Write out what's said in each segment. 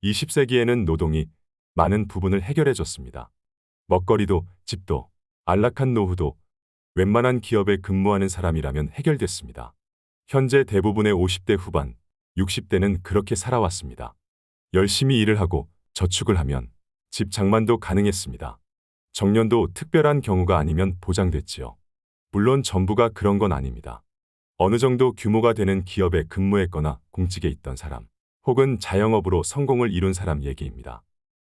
20세기에는 노동이 많은 부분을 해결해줬습니다. 먹거리도, 집도, 안락한 노후도 웬만한 기업에 근무하는 사람이라면 해결됐습니다. 현재 대부분의 50대 후반, 60대는 그렇게 살아왔습니다. 열심히 일을 하고 저축을 하면 집 장만도 가능했습니다. 정년도 특별한 경우가 아니면 보장됐지요. 물론 전부가 그런 건 아닙니다. 어느 정도 규모가 되는 기업에 근무했거나 공직에 있던 사람, 혹은 자영업으로 성공을 이룬 사람 얘기입니다.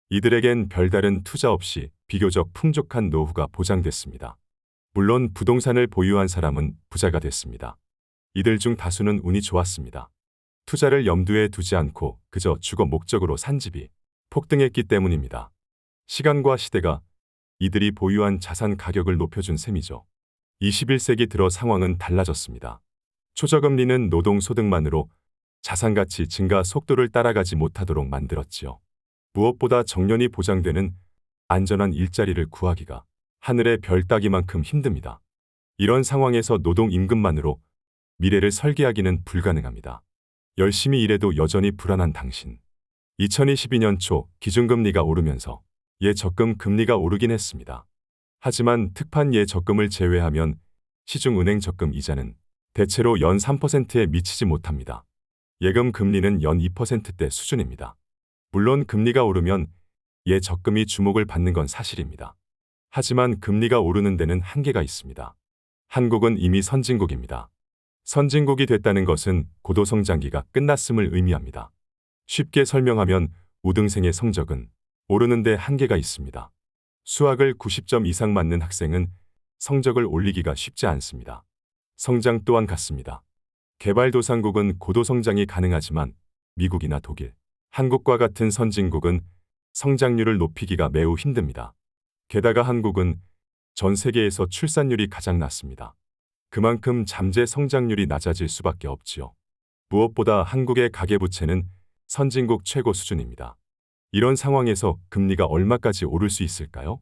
이들에겐 별다른 투자 없이 비교적 풍족한 노후가 보장됐습니다. 물론 부동산을 보유한 사람은 부자가 됐습니다. 이들 중 다수는 운이 좋았습니다. 투자를 염두에 두지 않고 그저 주거 목적으로 산 집이 폭등했기 때문입니다. 시간과 시대가 이들이 보유한 자산 가격을 높여준 셈이죠. 21세기 들어 상황은 달라졌습니다. 초저금리는 노동소득만으로 자산가치 증가 속도를 따라가지 못하도록 만들었지요. 무엇보다 정년이 보장되는 안전한 일자리를 구하기가 하늘의 별 따기만큼 힘듭니다. 이런 상황에서 노동임금만으로 미래를 설계하기는 불가능합니다. 열심히 일해도 여전히 불안한 당신. 2022년 초 기준금리가 오르면서 예적금 금리가 오르긴 했습니다. 하지만 특판 예적금을 제외하면 시중은행 적금 이자는 대체로 연 3%에 미치지 못합니다. 예금 금리는 연 2%대 수준입니다. 물론 금리가 오르면 예적금이 주목을 받는 건 사실입니다. 하지만 금리가 오르는 데는 한계가 있습니다. 한국은 이미 선진국입니다. 선진국이 됐다는 것은 고도성장기가 끝났음을 의미합니다. 쉽게 설명하면 우등생의 성적은 오르는 데 한계가 있습니다. 수학을 90점 이상 맞는 학생은 성적을 올리기가 쉽지 않습니다. 성장 또한 같습니다. 개발도상국은 고도성장이 가능하지만 미국이나 독일, 한국과 같은 선진국은 성장률을 높이기가 매우 힘듭니다. 게다가 한국은 전 세계에서 출산율이 가장 낮습니다. 그만큼 잠재 성장률이 낮아질 수밖에 없지요. 무엇보다 한국의 가계부채는 선진국 최고 수준입니다. 이런 상황에서 금리가 얼마까지 오를 수 있을까요?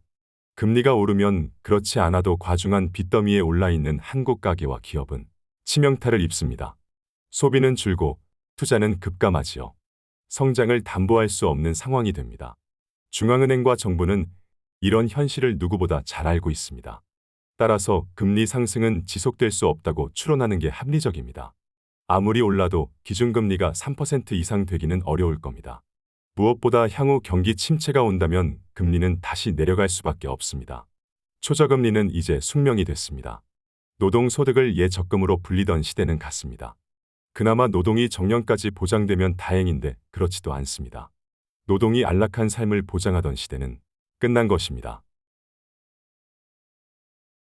금리가 오르면 그렇지 않아도 과중한 빚더미에 올라있는 한국 가계와 기업은 치명타를 입습니다. 소비는 줄고 투자는 급감하지요. 성장을 담보할 수 없는 상황이 됩니다. 중앙은행과 정부는 이런 현실을 누구보다 잘 알고 있습니다. 따라서 금리 상승은 지속될 수 없다고 추론하는 게 합리적입니다. 아무리 올라도 기준금리가 3% 이상 되기는 어려울 겁니다. 무엇보다 향후 경기 침체가 온다면 금리는 다시 내려갈 수밖에 없습니다. 초저금리는 이제 숙명이 됐습니다. 노동소득을 예적금으로 불리던 시대는 갔습니다. 그나마 노동이 정년까지 보장되면 다행인데 그렇지도 않습니다. 노동이 안락한 삶을 보장하던 시대는 끝난 것입니다.